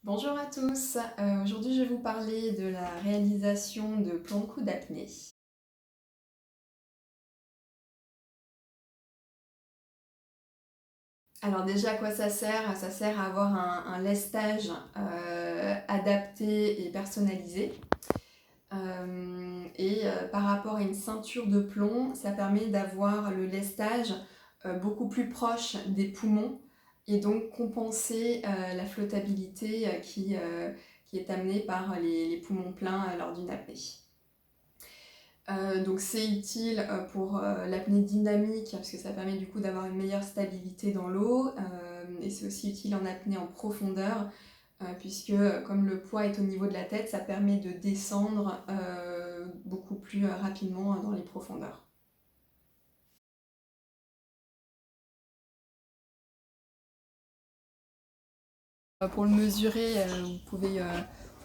Bonjour à tous, aujourd'hui je vais vous parler de la réalisation de plans de cou d'apnée. Alors déjà à quoi ça sert? Ça sert à avoir un lestage adapté et personnalisé. Par rapport à une ceinture de plomb, ça permet d'avoir le lestage beaucoup plus proche des poumons et donc compenser la flottabilité qui est amenée par les poumons pleins lors d'une apnée. Donc c'est utile pour l'apnée dynamique parce que ça permet du coup d'avoir une meilleure stabilité dans l'eau et c'est aussi utile en apnée en profondeur puisque comme le poids est au niveau de la tête, ça permet de descendre beaucoup plus rapidement dans les profondeurs. Pour le mesurer, faut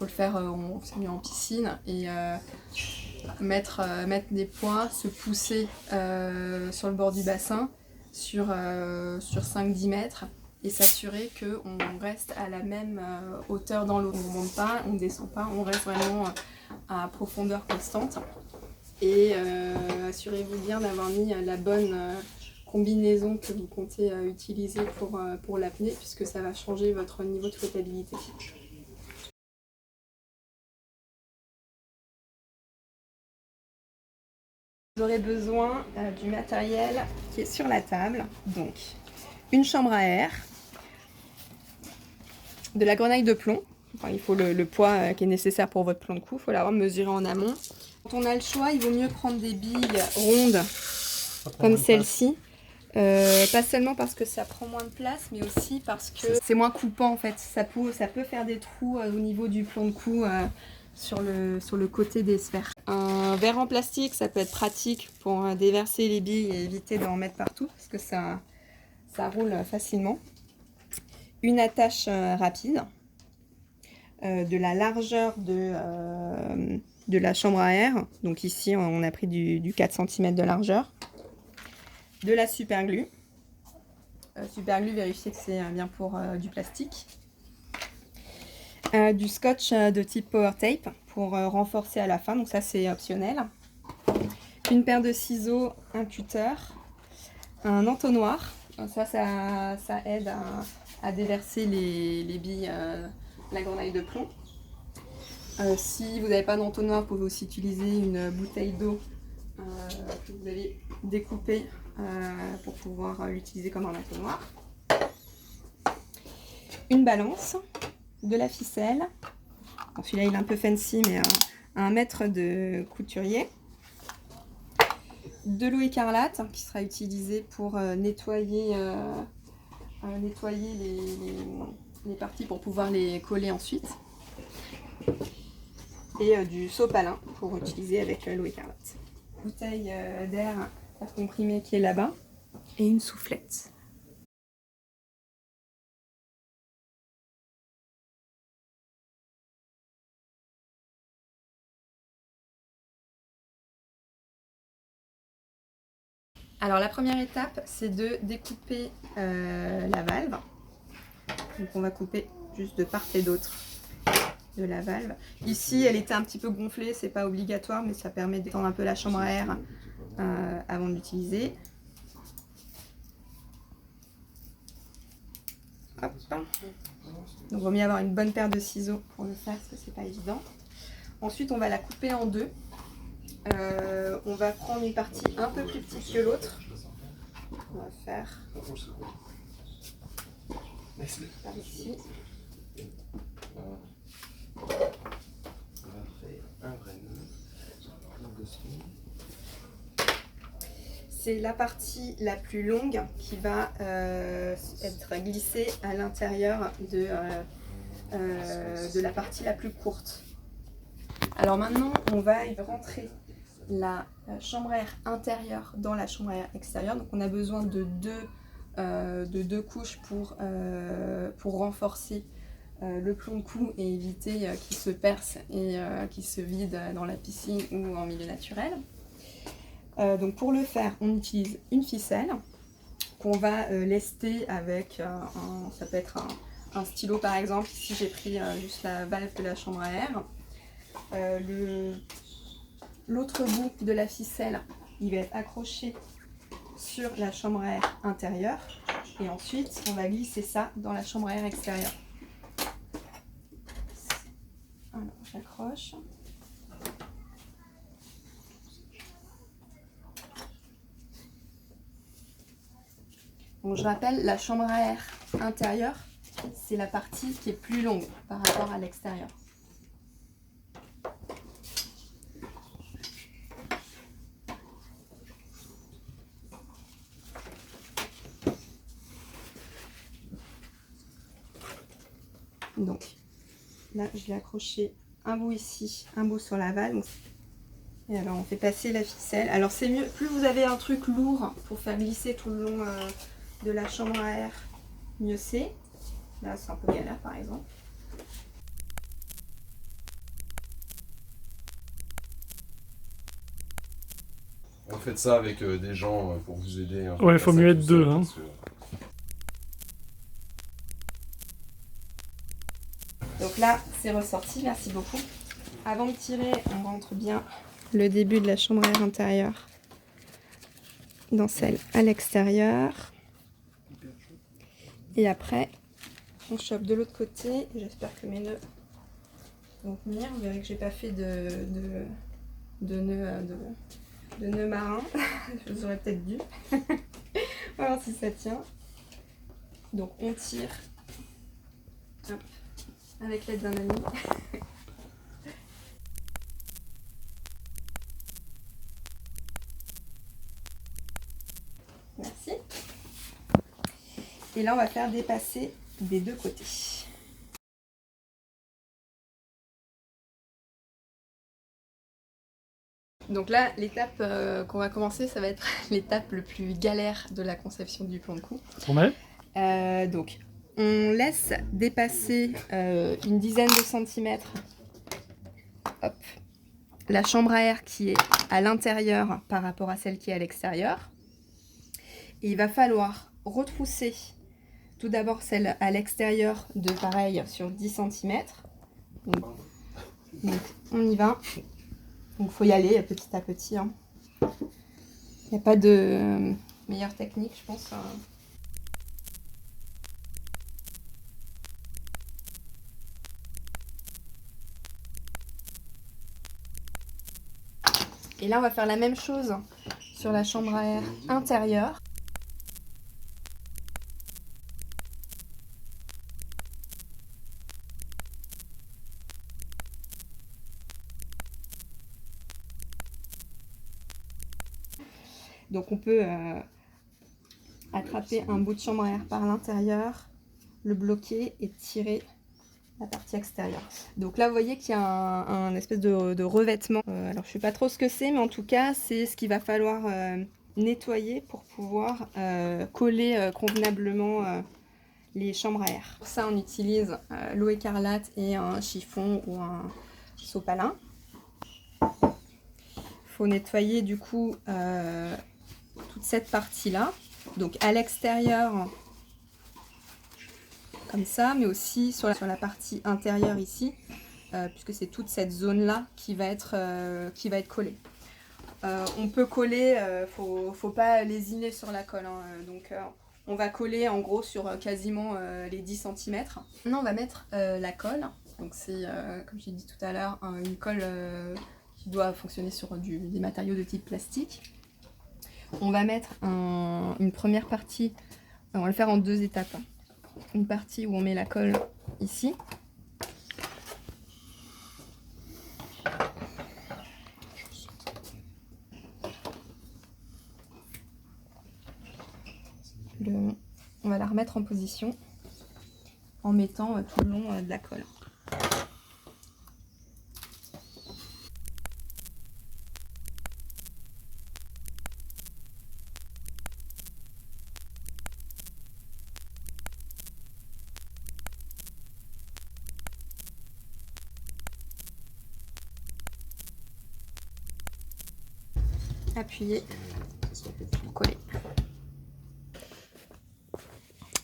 le faire en piscine et mettre des poids, se pousser sur le bord du bassin sur 5-10 mètres et s'assurer qu'on reste à la même hauteur dans l'eau. On ne monte pas, on ne descend pas, on reste vraiment à profondeur constante. Et assurez-vous bien d'avoir mis la bonne combinaison que vous comptez utiliser pour l'apnée puisque ça va changer votre niveau de flottabilité. Vous aurez besoin du matériel qui est sur la table, donc une chambre à air, de la grenaille de plomb, enfin, il faut le poids qui est nécessaire pour votre plan de cou, il faut l'avoir mesuré en amont. Quand on a le choix, il vaut mieux prendre des billes rondes comme celle-ci, pas seulement parce que ça prend moins de place, mais aussi parce que c'est moins coupant en fait, ça peut faire des trous au niveau du plan de cou. Sur le côté des sphères. Un verre en plastique, ça peut être pratique pour déverser les billes et éviter d'en mettre partout parce que ça roule facilement. Une attache rapide, de la largeur de la chambre à air. Donc ici, on a pris du 4 cm de largeur. De la superglue. Superglue, vérifiez que c'est bien pour du plastique. Du scotch de type Power Tape pour renforcer à la fin, donc ça c'est optionnel. Une paire de ciseaux, un cutter, un entonnoir, ça aide à déverser les billes, la grenaille de plomb. Si vous n'avez pas d'entonnoir, vous pouvez aussi utiliser une bouteille d'eau que vous allez découper pour pouvoir l'utiliser comme un entonnoir. Une balance, de la ficelle. Bon, celui-là il est un peu fancy, mais un mètre de couturier. De l'eau écarlate qui sera utilisée pour nettoyer les parties pour pouvoir les coller ensuite. Et du sopalin pour utiliser avec l'eau écarlate. Bouteille d'air à comprimer qui est là-bas. Et une soufflette. Alors la première étape, c'est de découper la valve. Donc on va couper juste de part et d'autre de la valve. Ici, elle était un petit peu gonflée, c'est pas obligatoire, mais ça permet d'étendre un peu la chambre à air avant de l'utiliser. Hop. Donc il vaut mieux avoir une bonne paire de ciseaux pour le faire parce que c'est pas évident. Ensuite, on va la couper en deux. On va prendre une partie un peu plus petite que l'autre. On va faire par ici. C'est la partie la plus longue qui va être glissée à l'intérieur de la partie la plus courte. Alors maintenant, on va rentrer la chambre à air intérieure dans la chambre à air extérieure. Donc on a besoin de deux couches pour renforcer le plomb de cou et éviter qu'il se perce et qu'il se vide dans la piscine ou en milieu naturel. Donc pour le faire, on utilise une ficelle qu'on va lester avec, ça peut être un stylo par exemple. Ici j'ai pris juste la valve de la chambre à air. L'autre bout de la ficelle, il va être accroché sur la chambre à air intérieure. Et ensuite, on va glisser ça dans la chambre à air extérieure. Alors, j'accroche. Donc, je rappelle, la chambre à air intérieure, c'est la partie qui est plus longue par rapport à l'extérieur. Donc là, je vais accrocher un bout ici, un bout sur la valve. Et alors, on fait passer la ficelle. Alors, c'est mieux, plus vous avez un truc lourd pour faire glisser tout le long de la chambre à air, mieux c'est. Là, c'est un peu galère, par exemple. On fait ça avec des gens pour vous aider. Hein. Ouais, il faut mieux être deux. Hein. Donc là, c'est ressorti, merci beaucoup. Avant de tirer, on rentre bien le début de la chambre à air intérieure dans celle à l'extérieur. Et après, on chope de l'autre côté. J'espère que mes nœuds vont tenir. Vous verrez que j'ai pas fait de nœuds marins. Je vous aurais peut-être dû. On va voir si ça tient. Donc on tire. Hop. Avec l'aide d'un ami. Merci. Et là, on va faire dépasser des deux côtés. Donc là, l'étape qu'on va commencer, ça va être l'étape le plus galère de la conception du plan de cou. Donc, on laisse dépasser une dizaine de centimètres hop, la chambre à air qui est à l'intérieur par rapport à celle qui est à l'extérieur. Et il va falloir retrousser tout d'abord celle à l'extérieur de pareil sur 10 centimètres. Donc, on y va. Donc il faut y aller petit à petit. Hein. Il n'y a pas de meilleure technique, je pense. Et là, on va faire la même chose sur la chambre à air intérieure. Donc on peut attraper un bout de chambre à air par l'intérieur, le bloquer et tirer la partie extérieure. Donc là vous voyez qu'il y a un espèce de revêtement. Alors je ne sais pas trop ce que c'est, mais en tout cas c'est ce qu'il va falloir nettoyer pour pouvoir coller convenablement les chambres à air. Pour ça on utilise l'eau écarlate et un chiffon ou un sopalin. Il faut nettoyer du coup toute cette partie là, donc à l'extérieur comme ça, mais aussi sur la partie intérieure ici, puisque c'est toute cette zone là qui va être collée. On peut coller, faut pas lésiner sur la colle, hein, donc on va coller en gros sur quasiment les 10 cm. Maintenant on va mettre la colle, donc c'est comme j'ai dit tout à l'heure une colle qui doit fonctionner sur des matériaux de type plastique. On va mettre une première partie, on va le faire en deux étapes. Une partie où on met la colle ici. On va la remettre en position en mettant tout le long de la colle. Appuyer, coller.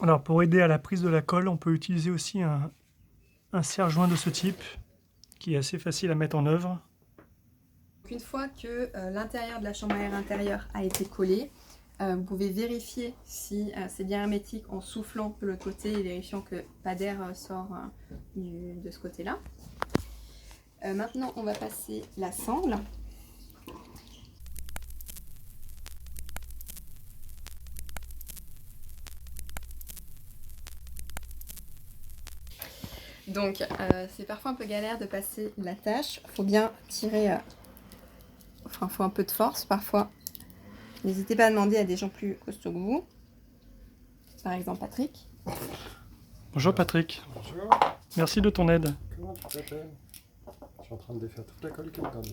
Alors pour aider à la prise de la colle, on peut utiliser aussi un serre-joint de ce type qui est assez facile à mettre en œuvre. Une fois que l'intérieur de la chambre à air intérieure a été collé, vous pouvez vérifier si c'est bien hermétique en soufflant de l'autre côté et vérifiant que pas d'air sort de ce côté-là. Maintenant, on va passer la sangle. Donc, c'est parfois un peu galère de passer la tâche. Il faut bien tirer, enfin, il faut un peu de force parfois. N'hésitez pas à demander à des gens plus costauds que vous. Par exemple, Patrick. Bonjour Patrick. Bonjour, Merci de ton aide. comment tu t'appelles? Je suis en train de défaire toute la colle qui me donne.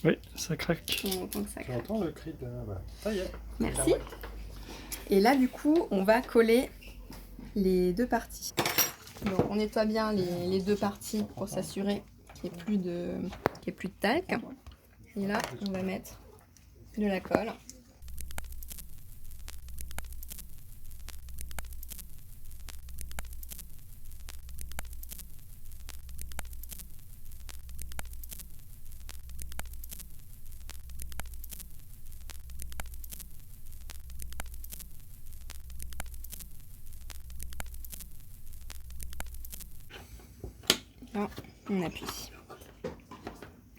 Oui, ça craque. On entend que ça Tu craque. entends le cri de... Voilà. Ça y est. Merci. Et là, du coup, on va coller les deux parties. Donc, on nettoie bien les deux parties pour s'assurer qu'il n'y ait plus de talc. Et là, on va mettre de la colle. Là, on appuie.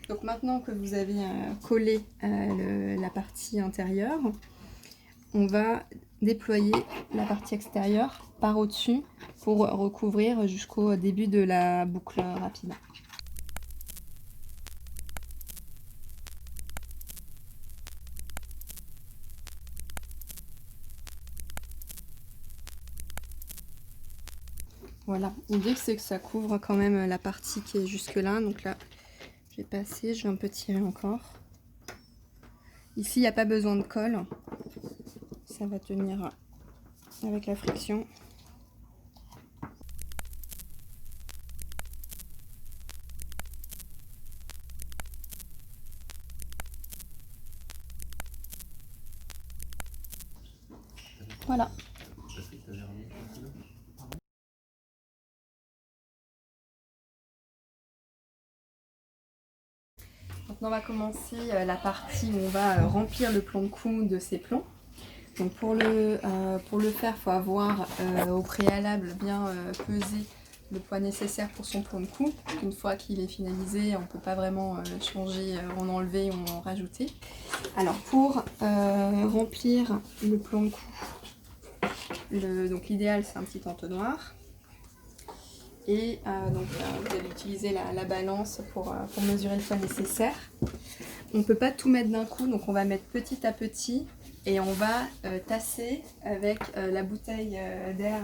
Donc maintenant que vous avez collé la partie intérieure, on va déployer la partie extérieure par au-dessus pour recouvrir jusqu'au début de la boucle rapide. Voilà, l'idée c'est que ça couvre quand même la partie qui est jusque là. Donc là, je vais passer, je vais un peu tirer encore. Ici, il n'y a pas besoin de colle. Ça va tenir avec la friction. Voilà. Maintenant, on va commencer la partie où on va remplir le plan de cou de ces plombs. Donc pour le faire, il faut avoir au préalable bien pesé le poids nécessaire pour son plan de cou. Une fois qu'il est finalisé, on ne peut pas vraiment changer, en enlever ou en rajouter. Alors pour remplir le plan de cou, donc l'idéal c'est un petit entonnoir. Et vous allez utiliser la balance pour mesurer le poids nécessaire. On ne peut pas tout mettre d'un coup, donc on va mettre petit à petit et on va tasser avec la bouteille d'air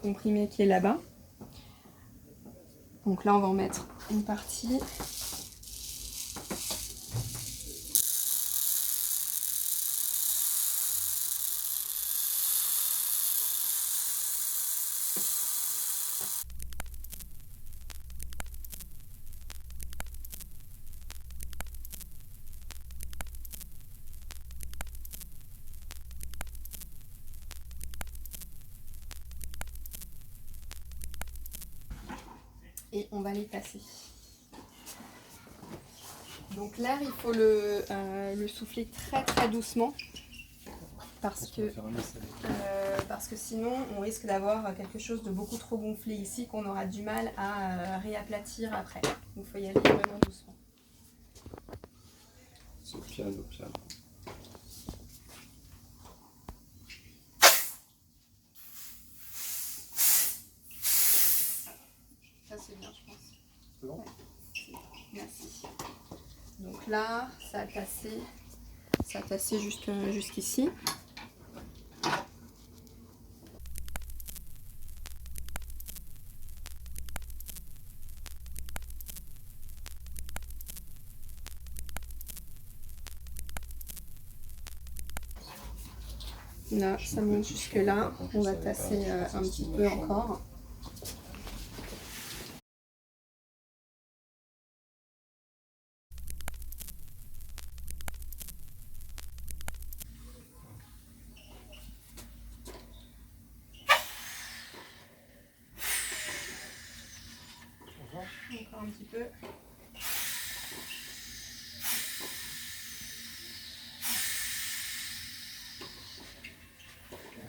comprimé qui est là-bas. Donc là on va en mettre une partie. Et on va les tasser. Donc l'air, il faut le souffler très très doucement parce que sinon on risque d'avoir quelque chose de beaucoup trop gonflé ici qu'on aura du mal à réaplatir après. Donc il faut y aller vraiment doucement. C'est piano. Ça c'est bien, je pense. C'est bon? Ouais. Merci. Donc là, ça a tassé jusqu'ici. Là, ça monte jusque là. On va tasser un petit peu encore. Encore un petit peu.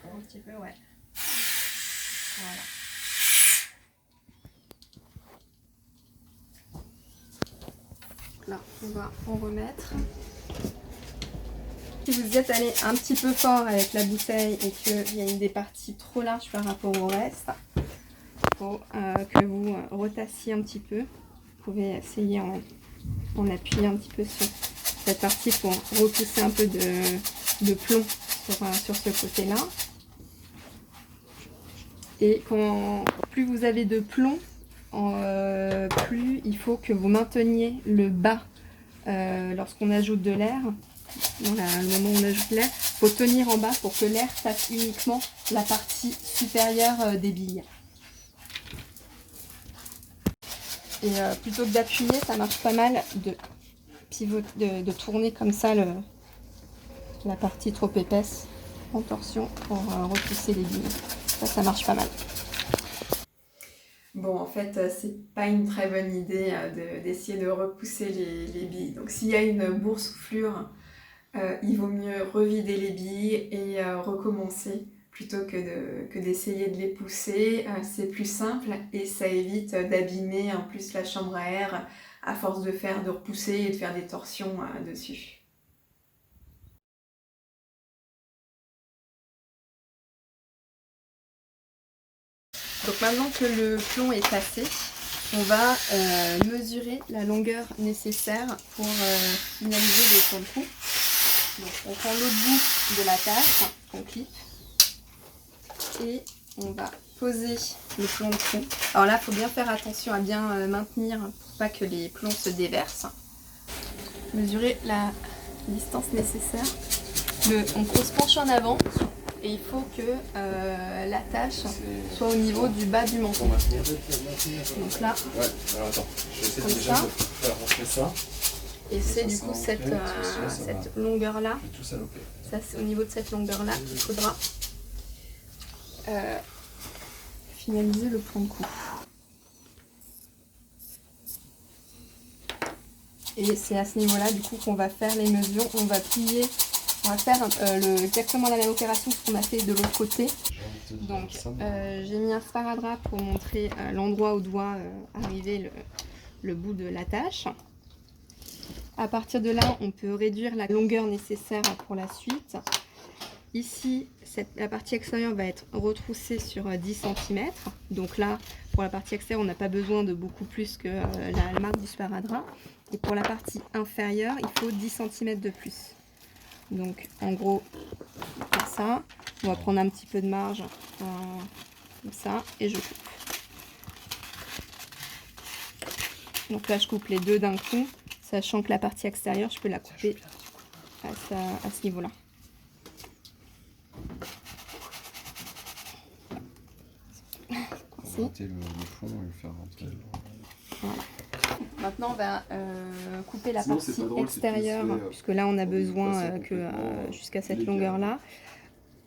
Un petit peu, ouais. Voilà. Là, on va en remettre. Si vous êtes allé un petit peu fort avec la bouteille et qu'il y a des parties trop larges par rapport au reste, il faut que vous retassiez un petit peu. Vous pouvez essayer en appuyant un petit peu sur cette partie pour repousser un peu de plomb sur ce côté-là. Et plus vous avez de plomb, plus il faut que vous mainteniez le bas lorsqu'on ajoute de l'air. Le moment où on ajoute l'air, il faut tenir en bas pour que l'air tape uniquement la partie supérieure des billes. Et plutôt que d'appuyer, ça marche pas mal de tourner comme ça la partie trop épaisse en torsion pour repousser les billes. Ça marche pas mal. Bon, en fait, c'est pas une très bonne idée d'essayer de repousser les billes. Donc, s'il y a une boursouflure, il vaut mieux revider les billes et recommencer plutôt que d'essayer de les pousser. C'est plus simple et ça évite d'abîmer en plus la chambre à air à force de repousser et de faire des torsions dessus. Donc maintenant que le plomb est passé, on va mesurer la longueur nécessaire pour finaliser le plomb de cou. Donc on prend l'autre bout de la tasse qu'on clip et on va poser le plomb de cou. Alors là, il faut bien faire attention à bien maintenir pour pas que les plombs se déversent. Mesurer la distance nécessaire. On se penche en avant. Et il faut que l'attache soit au niveau du bas du menton. Donc là, Ouais, alors attends, je vais essayer comme déjà ça. de faire rentrer ça. Et c'est du coup cette longueur-là. J'ai tout salopé. Ça, c'est au niveau de cette longueur-là qu'il faudra finaliser le plomb de cou. Et c'est à ce niveau-là du coup qu'on va faire les mesures. On va plier. On va faire exactement la même opération qu'on a fait de l'autre côté. Donc j'ai mis un sparadrap pour montrer l'endroit où doit arriver le bout de l'attache. À partir de là, on peut réduire la longueur nécessaire pour la suite. Ici, la partie extérieure va être retroussée sur 10 cm. Donc là, pour la partie extérieure, on n'a pas besoin de beaucoup plus que la marque du sparadrap. Et pour la partie inférieure, il faut 10 cm de plus. Donc en gros, comme ça, on va prendre un petit peu de marge, comme ça, et je coupe. Donc là, je coupe les deux d'un coup, sachant que la partie extérieure, je peux la couper à ce niveau-là. Pour monter le fond et le faire rentrer. Voilà. Maintenant, on va couper la Sinon, partie c'est pas drôle, extérieure, si tu fais, puisque là, on a pour besoin dépasser que complètement, jusqu'à cette l'écart. longueur-là.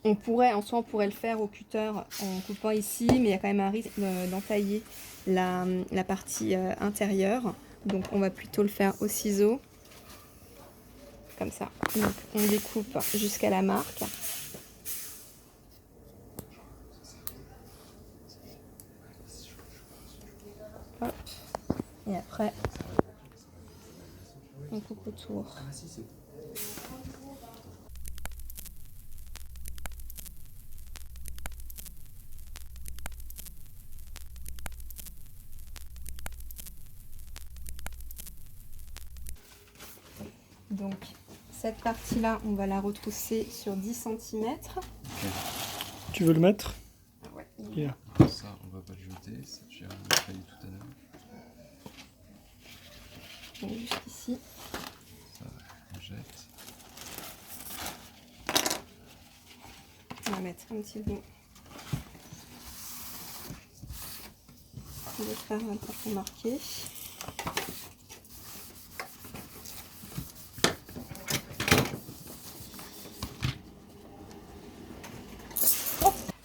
On pourrait le faire au cutter en coupant ici, mais il y a quand même un risque d'entailler la partie intérieure. Donc, on va plutôt le faire au ciseau, comme ça. Donc, on découpe jusqu'à la marque. Hop. Et après, on coupe autour. Donc, cette partie-là, on va la retrousser sur 10 cm. Tu veux le mettre? Ouais. Yeah. Ça, on va pas le jeter, ça, j'ai failli tout à l'heure. Donc, jusqu'ici. Ça, on jette. On va mettre un petit bout de fer pour marquer.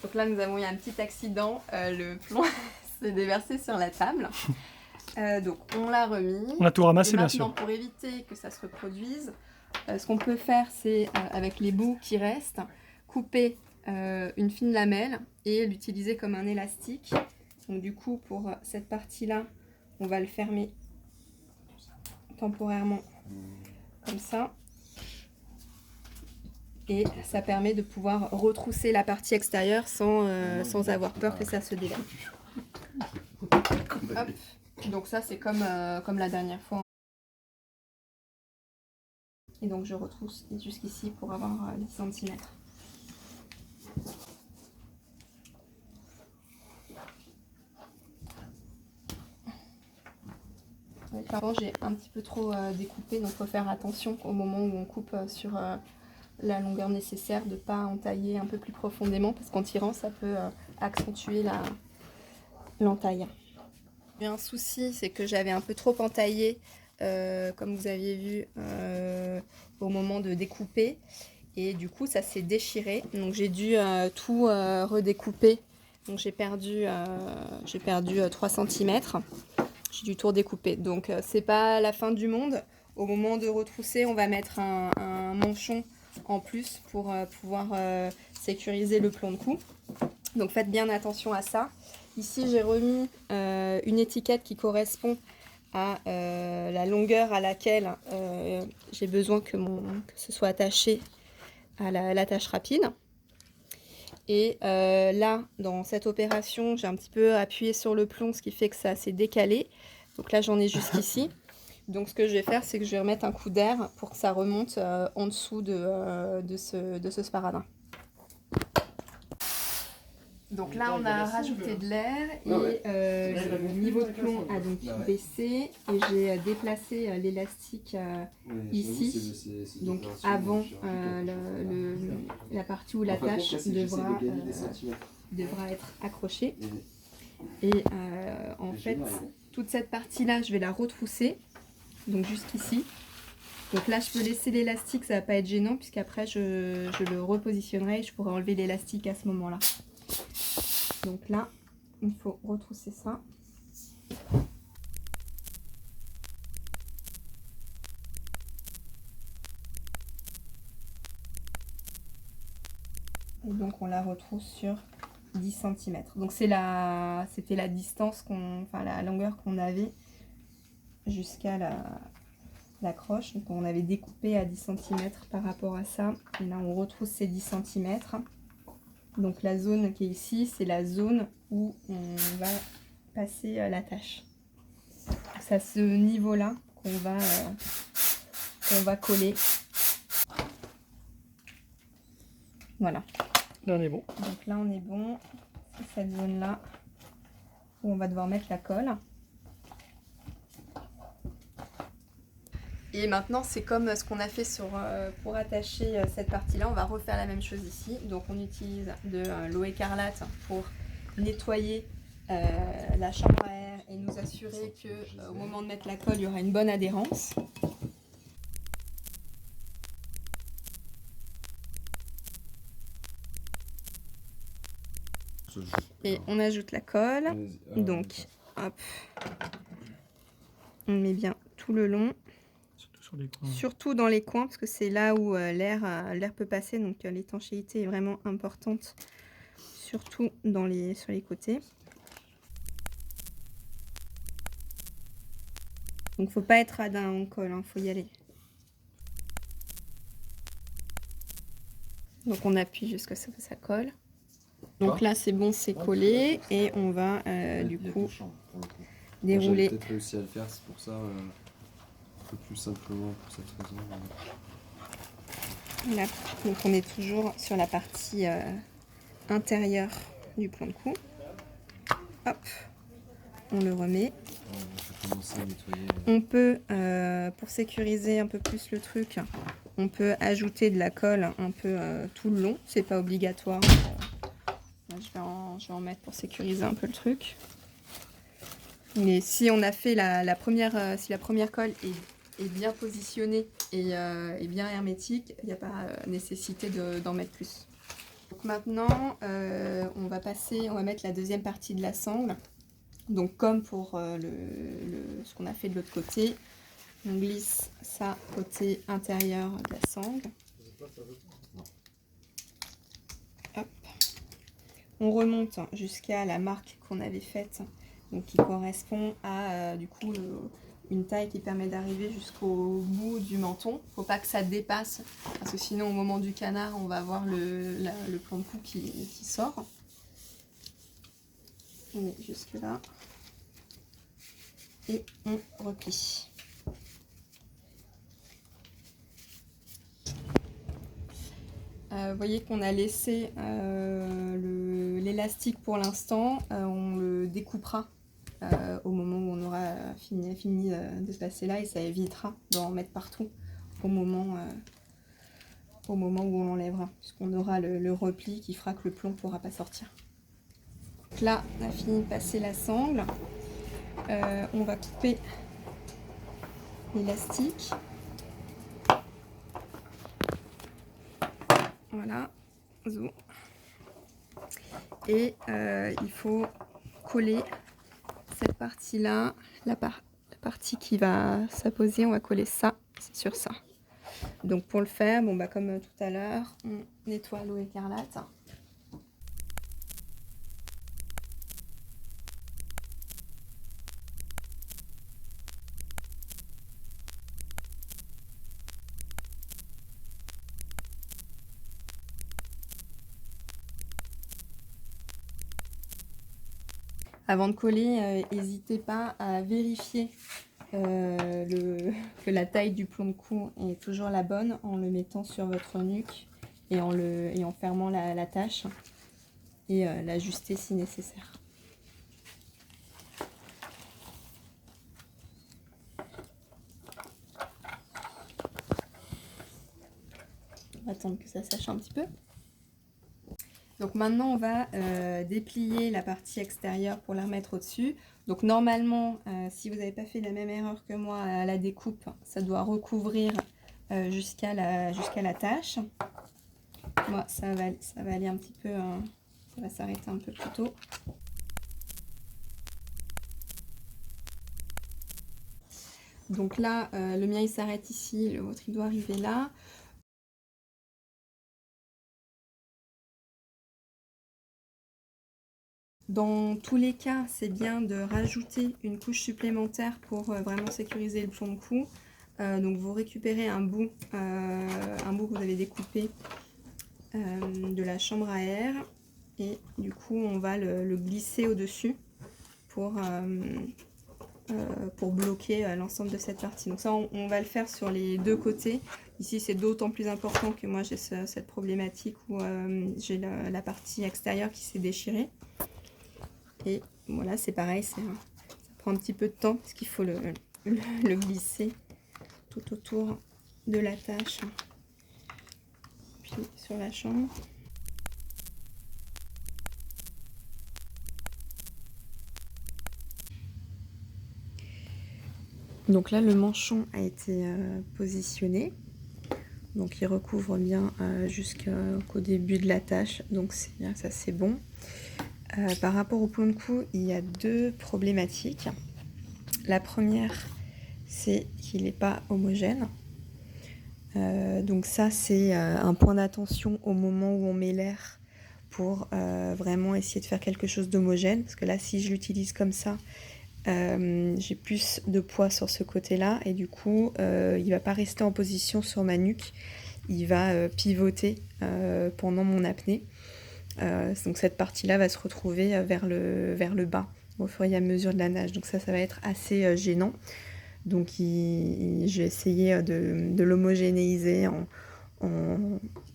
Donc là, nous avons eu un petit accident. Le plomb s'est déversé sur la table. Donc on l'a remis. On a tout ramassé, Et bien maintenant, sûr. pour éviter que ça se reproduise, ce qu'on peut faire, c'est avec les bouts qui restent, couper une fine lamelle et l'utiliser comme un élastique. Donc du coup, pour cette partie-là, on va le fermer temporairement comme ça. Et ça permet de pouvoir retrousser la partie extérieure sans avoir peur que ça se dégage. Hop. Donc ça, c'est comme la dernière fois. Et donc je retrousse jusqu'ici pour avoir 10 cm. Pardon, j'ai un petit peu trop découpé, donc il faut faire attention au moment où on coupe sur la longueur nécessaire, de ne pas entailler un peu plus profondément, parce qu'en tirant, ça peut accentuer l'entaille. J'ai un souci, c'est que j'avais un peu trop entaillé, comme vous aviez vu au moment de découper, et du coup ça s'est déchiré, donc j'ai dû tout redécouper, donc j'ai perdu 3 cm. J'ai dû tout redécouper, donc c'est pas la fin du monde. Au moment de retrousser, on va mettre un manchon en plus pour pouvoir sécuriser le plomb de cou. Donc faites bien attention à ça. Ici j'ai remis une étiquette qui correspond à la longueur à laquelle j'ai besoin que ce soit attaché à l'attache rapide. Et là, dans cette opération, j'ai un petit peu appuyé sur le plomb, ce qui fait que ça s'est décalé. Donc là, j'en ai jusqu'ici. Donc ce que je vais faire, c'est que je vais remettre un coup d'air pour que ça remonte en dessous de ce sparadrap. Donc là, on a rajouté de l'air et le niveau de plomb a donc baissé. Et j'ai déplacé l'élastique ici, donc avant la partie où l'attache devra être accrochée. Et en fait, toute cette partie-là, je vais la retrousser, donc jusqu'ici. Donc là, je peux laisser l'élastique, ça va pas être gênant, puisqu'après, je le repositionnerai et je pourrai enlever l'élastique à ce moment-là. Donc là, il faut retrousser ça. Et donc on la retrousse sur 10 cm. Donc c'était la distance, la longueur qu'on avait jusqu'à la croche. Donc on avait découpé à 10 cm par rapport à ça. Et là on retrousse ces 10 cm. Donc la zone qui est ici, c'est la zone où on va passer l'attache. C'est à ce niveau-là qu'on va coller. Voilà. Là on est bon. Donc là on est bon. C'est cette zone-là où on va devoir mettre la colle. Et maintenant, c'est comme ce qu'on a fait pour attacher cette partie-là. On va refaire la même chose ici. Donc, on utilise de l'eau écarlate pour nettoyer la chambre à air et nous assurer qu'au moment de mettre la colle, il y aura une bonne adhérence. Et on ajoute la colle. Donc, hop, on met bien tout le long. Surtout dans les coins, parce que c'est là où l'air peut passer, donc l'étanchéité est vraiment importante, surtout sur les côtés. Donc faut pas être radin en colle, hein, faut y aller. Donc on appuie jusqu'à ce que ça colle. Donc là c'est bon, c'est collé, et on va du coup dérouler. J'ai peut-être réussi à le faire, c'est pour ça. Un peu plus simplement pour cette raison. Voilà. Donc on est toujours sur la partie intérieure du plomb de cou. Hop, on le remet. On va commencer à nettoyer. On peut, pour sécuriser un peu plus le truc, on peut ajouter de la colle un peu tout le long. C'est pas obligatoire. Là, je vais en mettre pour sécuriser un peu le truc. Mais si on a fait si la première colle est bien positionnée et bien hermétique, il n'y a pas nécessité d'en mettre plus. Donc maintenant, on va mettre la deuxième partie de la sangle. Donc comme pour ce qu'on a fait de l'autre côté, on glisse ça côté intérieur de la sangle. Hop. On remonte jusqu'à la marque qu'on avait faite, donc qui correspond à du coup une taille qui permet d'arriver jusqu'au bout du menton. Faut pas que ça dépasse, parce que sinon au moment du canard, on va avoir le plan de cou qui sort. On est jusque là. Et on replie. Vous voyez qu'on a laissé l'élastique pour l'instant, on le découpera au moment où on aura fini de se passer là, et ça évitera d'en mettre partout au moment où on l'enlèvera, puisqu'on aura le repli qui fera que le plomb ne pourra pas sortir. Donc là, on a fini de passer la sangle. On va couper l'élastique. Voilà, zou. Et il faut coller cette partie-là, la partie qui va s'apposer, on va coller ça sur ça. Donc pour le faire, bon bah comme tout à l'heure, on nettoie l'eau écarlate. Avant de coller, n'hésitez pas à vérifier que la taille du plomb de cou est toujours la bonne en le mettant sur votre nuque et en fermant la tâche, et l'ajuster si nécessaire. On va attendre que ça sèche un petit peu. Donc maintenant on va déplier la partie extérieure pour la remettre au-dessus. Donc normalement, si vous n'avez pas fait la même erreur que moi à la découpe, ça doit recouvrir jusqu'à la tâche. Moi ça va aller un petit peu, ça va s'arrêter un peu plus tôt. Donc là, le mien il s'arrête ici, le vôtre il doit arriver là. Dans tous les cas, c'est bien de rajouter une couche supplémentaire pour vraiment sécuriser le plomb de cou. Donc vous récupérez un bout que vous avez découpé de la chambre à air, et du coup on va le glisser au-dessus pour bloquer l'ensemble de cette partie. Donc ça on va le faire sur les deux côtés. Ici c'est d'autant plus important que moi j'ai cette problématique où j'ai la partie extérieure qui s'est déchirée. Et voilà, c'est pareil, ça prend un petit peu de temps parce qu'il faut le glisser tout autour de la tâche, puis sur la chambre. Donc là, le manchon a été positionné. Donc il recouvre bien jusqu'au début de la tâche. Donc c'est bien, ça c'est bon. Par rapport au plomb de cou, il y a deux problématiques. La première, c'est qu'il n'est pas homogène. Donc ça, c'est un point d'attention au moment où on met l'air pour vraiment essayer de faire quelque chose d'homogène. Parce que là, si je l'utilise comme ça, j'ai plus de poids sur ce côté-là. Et du coup, il ne va pas rester en position sur ma nuque. Il va pivoter pendant mon apnée. Donc cette partie-là va se retrouver vers le bas au fur et à mesure de la nage. Donc ça va être assez gênant. Donc j'ai essayé de l'homogénéiser un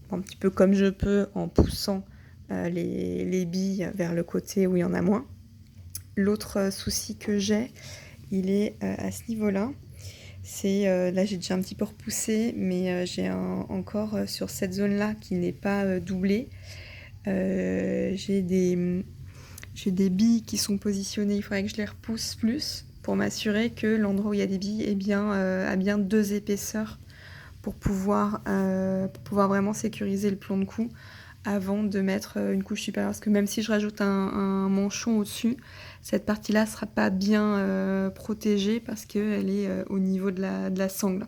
petit peu comme je peux, en poussant les billes vers le côté où il y en a moins. L'autre souci que j'ai, il est à ce niveau-là. Là j'ai déjà un petit peu repoussé, mais j'ai encore sur cette zone-là qui n'est pas doublée. J'ai des billes qui sont positionnées, il faudrait que je les repousse plus pour m'assurer que l'endroit où il y a des billes a bien deux épaisseurs pour pouvoir vraiment sécuriser le plomb de cou avant de mettre une couche supérieure. Parce que même si je rajoute un manchon au-dessus, cette partie-là ne sera pas bien protégée parce qu'elle est au niveau de la sangle.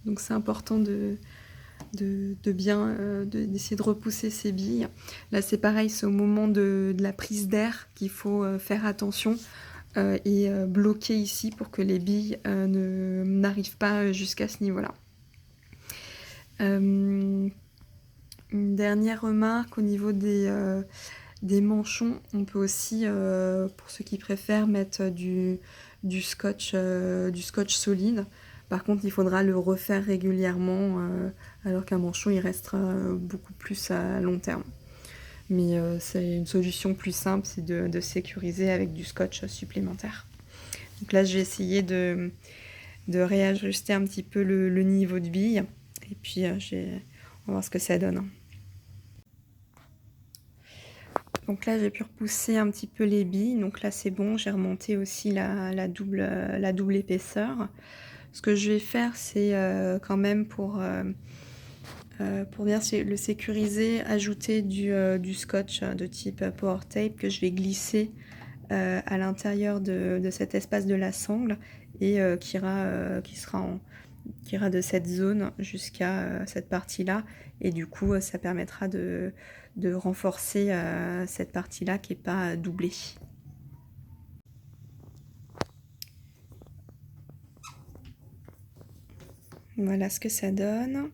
Donc c'est important d'essayer de repousser ces billes. Là c'est pareil, c'est au moment de la prise d'air qu'il faut faire attention et bloquer ici pour que les billes n'arrivent pas jusqu'à ce niveau-là. Une dernière remarque au niveau des manchons, on peut aussi, pour ceux qui préfèrent, mettre du scotch solide. Par contre, il faudra le refaire régulièrement, alors qu'un manchon, il restera beaucoup plus à long terme. Mais c'est une solution plus simple, c'est de sécuriser avec du scotch supplémentaire. Donc là, je vais essayer de réajuster un petit peu le niveau de bille. Et puis, on va voir ce que ça donne. Donc là, j'ai pu repousser un petit peu les billes. Donc là, c'est bon. J'ai remonté aussi la double épaisseur. Ce que je vais faire, c'est quand même pour bien le sécuriser, ajouter du scotch de type Power Tape que je vais glisser à l'intérieur de cet espace de la sangle et qui ira de cette zone jusqu'à cette partie-là. Et du coup, ça permettra de renforcer cette partie-là qui n'est pas doublée. Voilà ce que ça donne.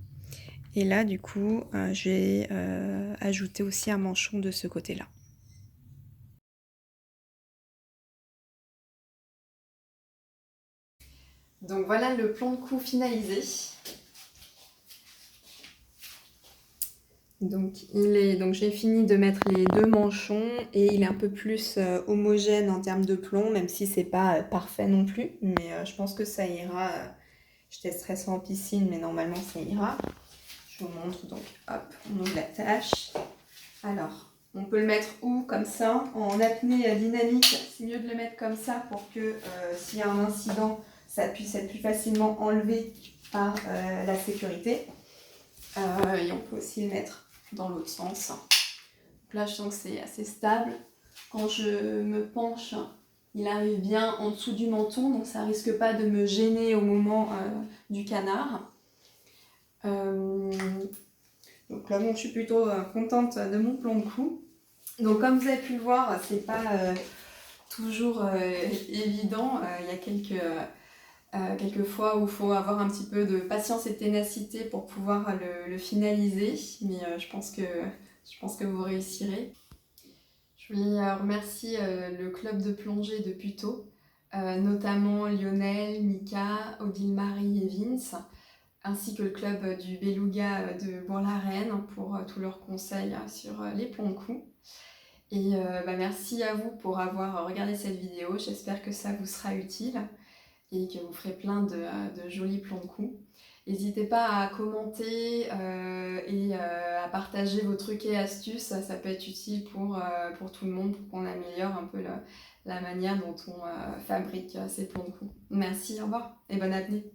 Et là, du coup, je vais ajouter aussi un manchon de ce côté-là. Donc voilà le plan de cou finalisé. Donc j'ai fini de mettre les 2 manchons et il est un peu plus homogène en termes de plomb, même si c'est pas parfait non plus. Mais je pense que ça ira. Je testerai ça en piscine, mais normalement ça ira. Je vous montre donc, hop, on ouvre la tâche. Alors, on peut le mettre où? Comme ça, en apnée dynamique, c'est mieux de le mettre comme ça pour que s'il y a un incident, ça puisse être plus facilement enlevé par la sécurité. Et on peut aussi le mettre dans l'autre sens. Donc là, je sens que c'est assez stable. Quand je me penche, il arrive bien en dessous du menton, donc ça risque pas de me gêner au moment du canard. Donc là, bon, je suis plutôt contente de mon plan de cou. Donc comme vous avez pu le voir, c'est pas toujours évident. Il y a quelques fois où il faut avoir un petit peu de patience et de ténacité pour pouvoir le finaliser. Mais je pense que vous réussirez. Je voulais remercier le club de plongée de Puteaux, notamment Lionel, Mika, Odile-Marie et Vince, ainsi que le club du Beluga de Bourg-la-Reine pour tous leurs conseils sur les plans de cou. Et merci à vous pour avoir regardé cette vidéo. J'espère que ça vous sera utile et que vous ferez plein de jolis plans de cou. N'hésitez pas à commenter et à partager vos trucs et astuces. Ça peut être utile pour tout le monde, pour qu'on améliore un peu la manière dont on fabrique ces plans de cou. Merci, au revoir et bonne apnée.